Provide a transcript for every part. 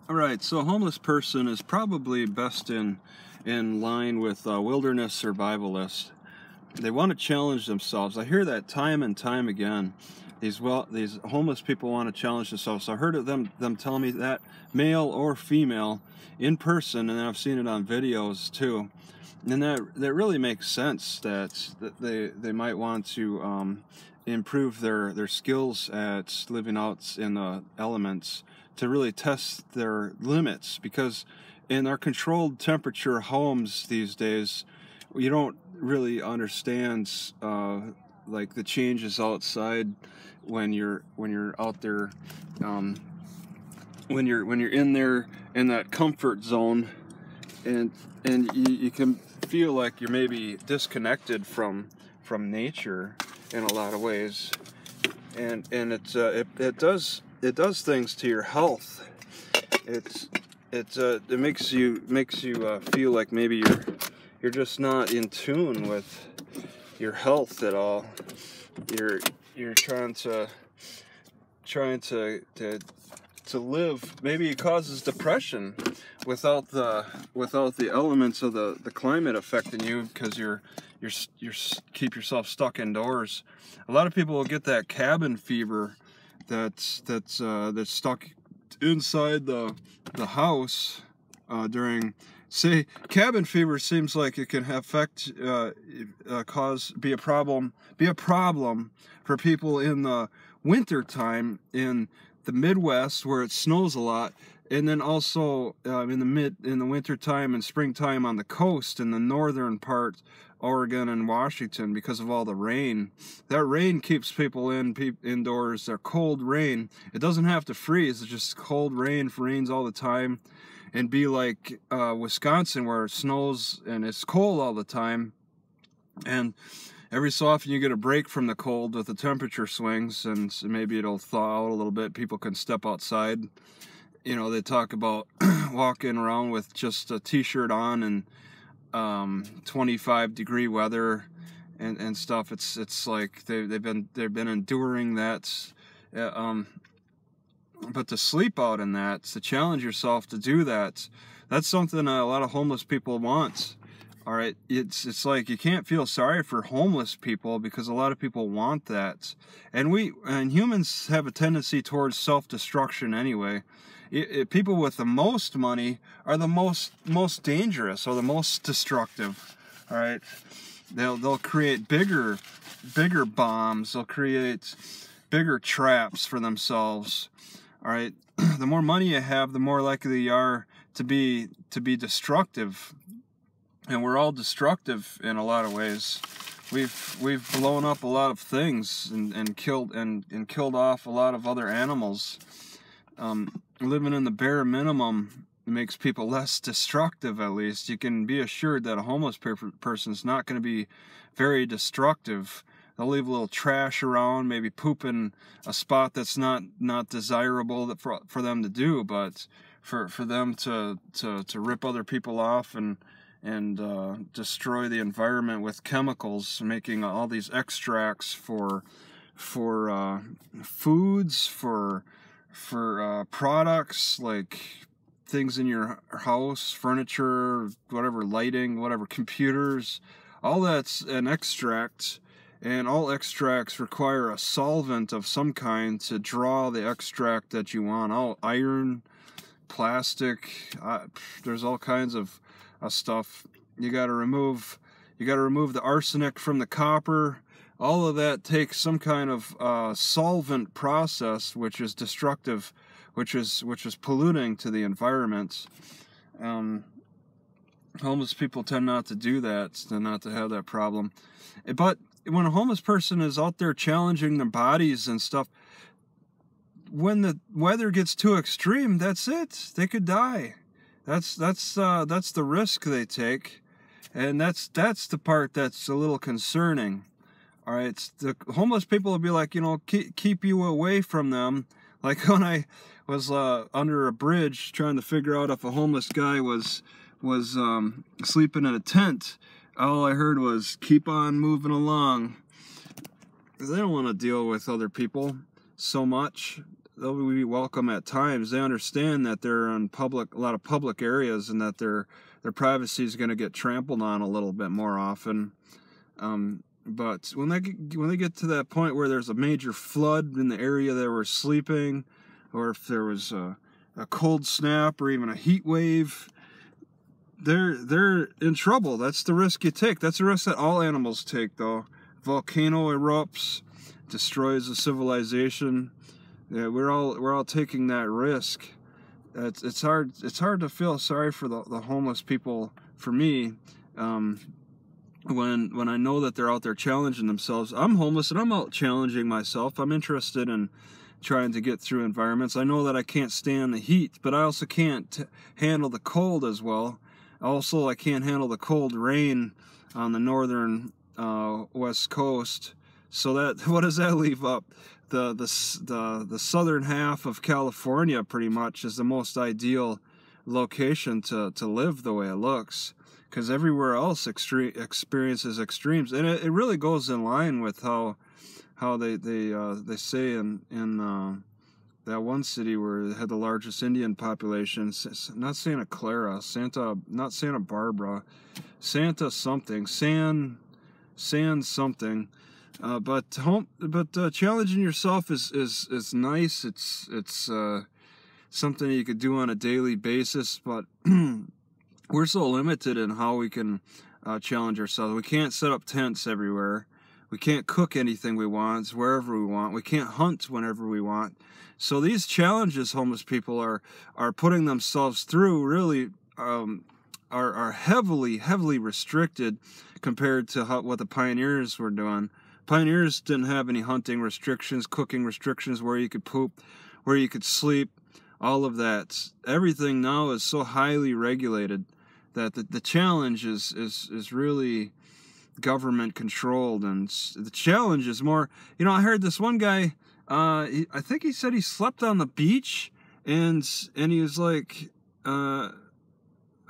All right, so a homeless person is probably best in line with wilderness survivalists. They want to challenge themselves. I hear that time and time again. These homeless people want to challenge themselves. I heard of them telling me that, male or female, in person, and then I've seen it on videos too. And that really makes sense. That they might want to improve their skills at living out in the elements, to really test their limits, because in our controlled temperature homes these days, you don't really understand like the changes outside when you're out there, when you're in there in that comfort zone, and you can feel like you're maybe disconnected from nature in a lot of ways, and it does things to your health. It makes you feel like maybe you're just not in tune with your health at all. You're trying to live. Maybe it causes depression without the elements of the climate affecting you, because you keep yourself stuck indoors. A lot of people will get that cabin fever that's stuck inside the house during, say, cabin fever seems like it can affect be a problem for people in the winter time in the Midwest, where it snows a lot, and then also in the winter time and springtime on the coast in the northern part, Oregon and Washington, because of all the rain. That rain keeps people indoors. They're cold rain. It doesn't have to freeze. It's just cold rain. Rains all the time. And be like Wisconsin, where it snows and it's cold all the time. And every so often you get a break from the cold with the temperature swings, and maybe it'll thaw out a little bit. People can step outside. You know, they talk about walking around with just a t-shirt on and 25-degree weather and stuff. It's like they've been enduring that, but to sleep out in that, to challenge yourself to do that, that's something a lot of homeless people want. All right, it's like you can't feel sorry for homeless people, because a lot of people want that, and humans have a tendency towards self-destruction anyway. People with the most money are the most dangerous, or the most destructive. All right, they'll create bigger bombs. They'll create bigger traps for themselves. All right, the more money you have, the more likely you are to be destructive, and we're all destructive in a lot of ways. We've blown up a lot of things and killed off a lot of other animals. Living in the bare minimum makes people less destructive. At least you can be assured that a homeless person's not going to be very destructive. They'll leave a little trash around, maybe poop in a spot that's not desirable for them to do, but for them to rip other people off and destroy the environment with chemicals, making all these extracts for foods, for products, like things in your house, furniture, whatever, lighting, whatever, computers, all that's an extract, and all extracts require a solvent of some kind to draw the extract that you want out. Iron, plastic, there's all kinds of stuff. You got to remove the arsenic from the copper. All of that takes some kind of solvent process, which is destructive, which is polluting to the environment. Homeless people tend not to do that, tend not to have that problem. But when a homeless person is out there challenging their bodies and stuff, when the weather gets too extreme, that's it. They could die. That's the risk they take, and that's the part that's a little concerning. All right, the homeless people will be like, keep you away from them. Like when I was under a bridge trying to figure out if a homeless guy was sleeping in a tent, all I heard was, keep on moving along. They don't want to deal with other people so much. be welcome at times. They understand that they're in a lot of public areas, and that their privacy is going to get trampled on a little bit more often. But when they get to that point where there's a major flood in the area they were sleeping, or if there was a cold snap or even a heat wave, they're in trouble. That's the risk you take. That's the risk that all animals take, though. Volcano erupts, destroys a civilization. Yeah, we're all taking that risk. It's hard to feel sorry for the homeless people. For me, when I know that they're out there challenging themselves. I'm homeless and I'm out challenging myself. I'm interested in trying to get through environments. I know that I can't stand the heat, but I also can't handle the cold as well. Also, I can't handle the cold rain on the northern west coast. So that, what does that leave up? The southern half of California pretty much is the most ideal location to live the way it looks, because everywhere else experiences extremes, and it really goes in line with how they say in that one city where it had the largest Indian population, not Santa Clara, not Santa Barbara, Santa something, San something. But challenging yourself is nice. It's something you could do on a daily basis. But we're so limited in how we can challenge ourselves. We can't set up tents everywhere. We can't cook anything we want wherever we want. We can't hunt whenever we want. So these challenges homeless people are putting themselves through really are heavily restricted compared to what the pioneers were doing. Pioneers didn't have any hunting restrictions, cooking restrictions, where you could poop, where you could sleep, all of that. Everything now is so highly regulated that the challenge is really government controlled, and the challenge is more, I heard this one guy, I think he said he slept on the beach, and he was like,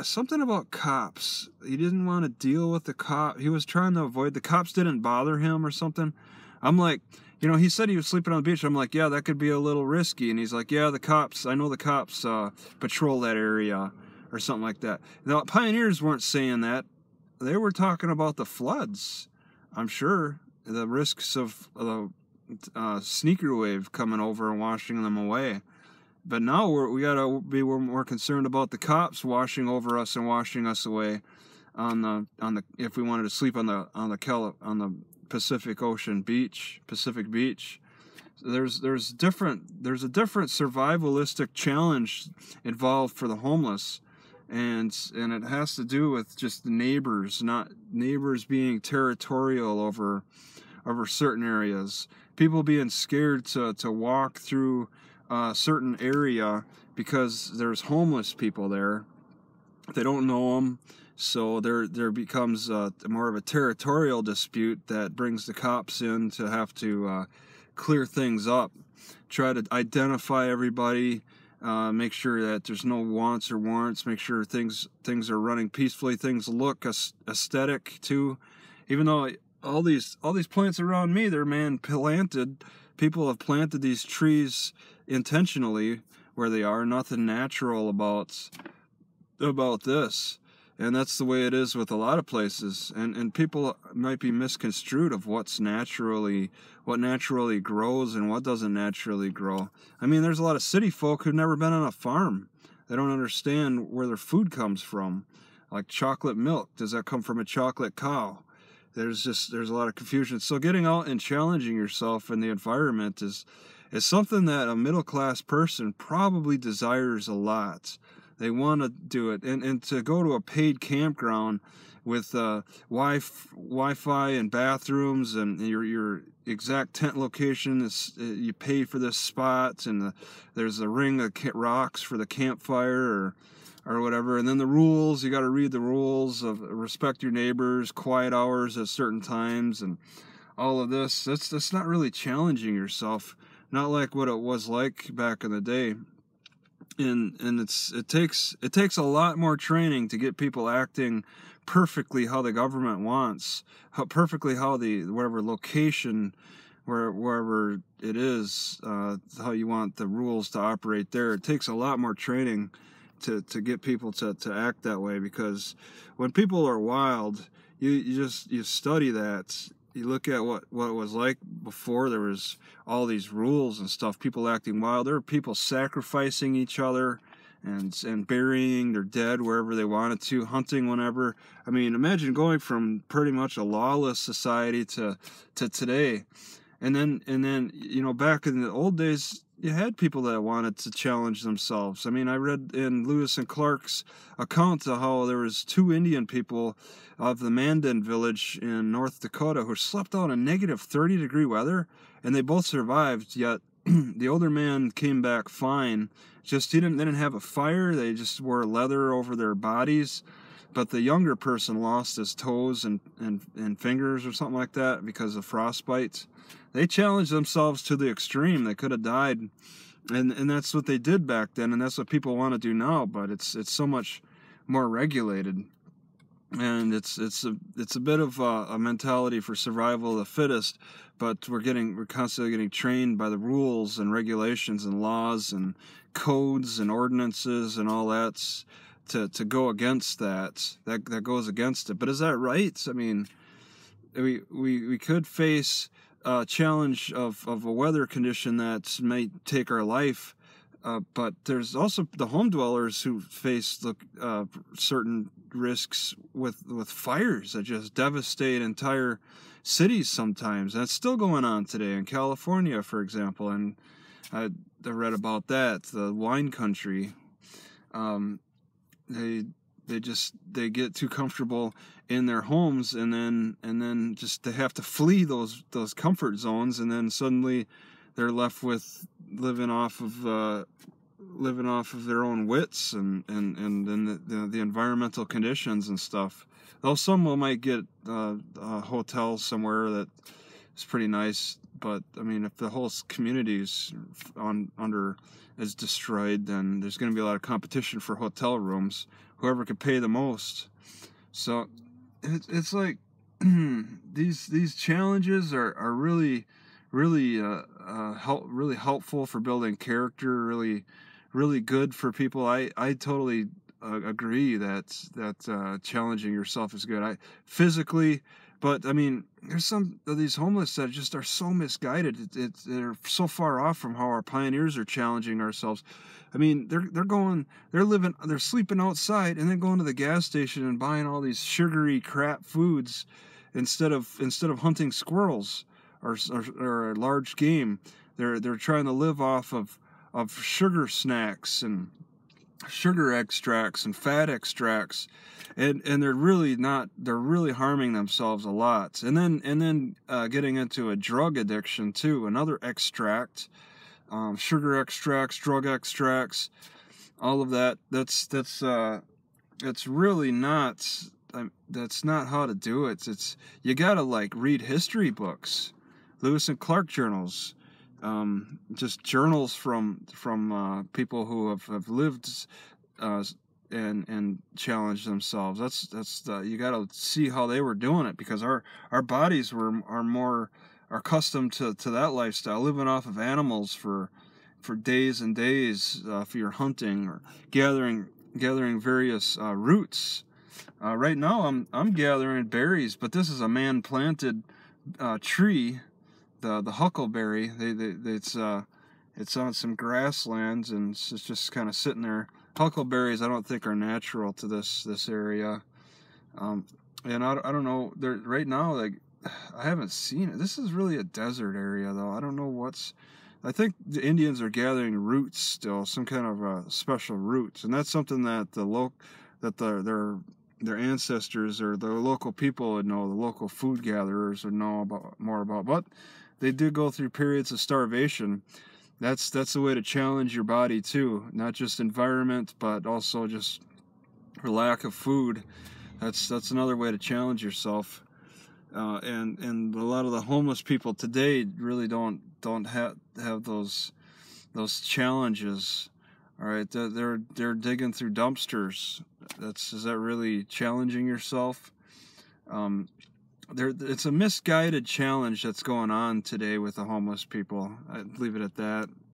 something about cops. He didn't want to deal with the cop. He was trying to avoid the cops. Didn't bother him or something. I'm like, he said he was sleeping on the beach. I'm like, yeah, that could be a little risky. And he's like, yeah, I know the cops patrol that area or something like that. The pioneers weren't saying that. They were talking about the floods. I'm sure the risks of the sneaker wave coming over and washing them away. But now we gotta be more concerned about the cops washing over us and washing us away on the if we wanted to sleep on the Pacific beach. There's a different survivalistic challenge involved for the homeless, and it has to do with just the neighbors, not neighbors being territorial over certain areas. People being scared to walk through a certain area because there's homeless people there. They don't know them, so there becomes more of a territorial dispute that brings the cops in to have to clear things up, try to identify everybody, make sure that there's no wants or warrants, make sure things are running peacefully, things look aesthetic too. Even though all these plants around me, they're man planted. People have planted these trees intentionally where they are. Nothing natural about this, and that's the way it is with a lot of places. And people might be misconstrued of what naturally grows and what doesn't naturally grow. I mean, there's a lot of city folk who've never been on a farm. They don't understand where their food comes from. Like chocolate milk, does that come from a chocolate cow? There's a lot of confusion. So getting out and challenging yourself in the environment is something that a middle-class person probably desires a lot. They want to do it. And to go to a paid campground with Wi-Fi and bathrooms and your exact tent location, you pay for this spot, and there's a ring of rocks for the campfire or whatever, and then the rules, you got to read the rules of respect your neighbors, quiet hours at certain times, and all of this. That's not really challenging yourself, not like what it was like back in the day. And it takes a lot more training to get people acting perfectly how the government wants, perfectly how the whatever location wherever it is, how you want the rules to operate there. It takes a lot more training to get people to act that way, because when people are wild, you study that. You look at what it was like before there was all these rules and stuff, people acting wild. There were people sacrificing each other and burying their dead wherever they wanted to, hunting whenever. I mean, imagine going from pretty much a lawless society to today. And then you know, back in the old days, you had people that wanted to challenge themselves. I mean, I read in Lewis and Clark's account of how there was 2 Indian people of the Mandan village in North Dakota who slept out in negative 30-degree weather, and they both survived, yet the older man came back fine. Just they didn't have a fire, they just wore leather over their bodies. But the younger person lost his toes and fingers or something like that because of frostbite. They challenged themselves to the extreme. They could have died, and that's what they did back then, and that's what people want to do now. But it's so much more regulated, and it's a bit of a mentality for survival of the fittest. But we're constantly getting trained by the rules and regulations and laws and codes and ordinances and all that to go against that goes against it. But is that right? I mean, we could face a challenge of a weather condition that may take our life, but there's also the home dwellers who face certain risks with fires that just devastate entire cities sometimes. That's still going on today in California, for example, and I read about that, the wine country. They get too comfortable in their homes, and then just they have to flee those comfort zones, and then suddenly they're left with living off of their own wits and the environmental conditions and stuff. Though some might get a hotel somewhere that is pretty nice, but I mean, if the whole community is is destroyed, then there's going to be a lot of competition for hotel rooms. Whoever could pay the most. So it's like these challenges are really helpful for building character. Really good for people. I totally agree that challenging yourself is good. Physically. But I mean, there's some of these homeless that just are so misguided. They're so far off from how our pioneers are challenging ourselves. I mean, they're sleeping outside and then going to the gas station and buying all these sugary crap foods instead of hunting squirrels or large game. They're trying to live off of sugar snacks and sugar extracts and fat extracts, and they're really harming themselves a lot, and then getting into a drug addiction too, another extract, sugar extracts, drug extracts, all of that. That's really not that's not how to do it. You gotta read history books, Lewis and Clark journals, just journals from people who have lived and challenged themselves. You got to see how they were doing it, because our bodies are more accustomed to that lifestyle, living off of animals for days and days, if you're hunting or gathering various roots. Right now I'm gathering berries, but this is a man planted tree. The huckleberry, it's on some grasslands, and it's just kind of sitting there. Huckleberries, I don't think, are natural to this area, and I don't know. Right now, I haven't seen it. This is really a desert area, though. I don't know I think the Indians are gathering roots still, some kind of special roots, and that's something that their ancestors or the local people would know. The local food gatherers would know more about, but they did go through periods of starvation. That's a way to challenge your body too, not just environment, but also just for lack of food. That's another way to challenge yourself. And a lot of the homeless people today really don't have those challenges. All right, they're digging through dumpsters. Is that really challenging yourself? it's a misguided challenge that's going on today with the homeless people. I'd leave it at that.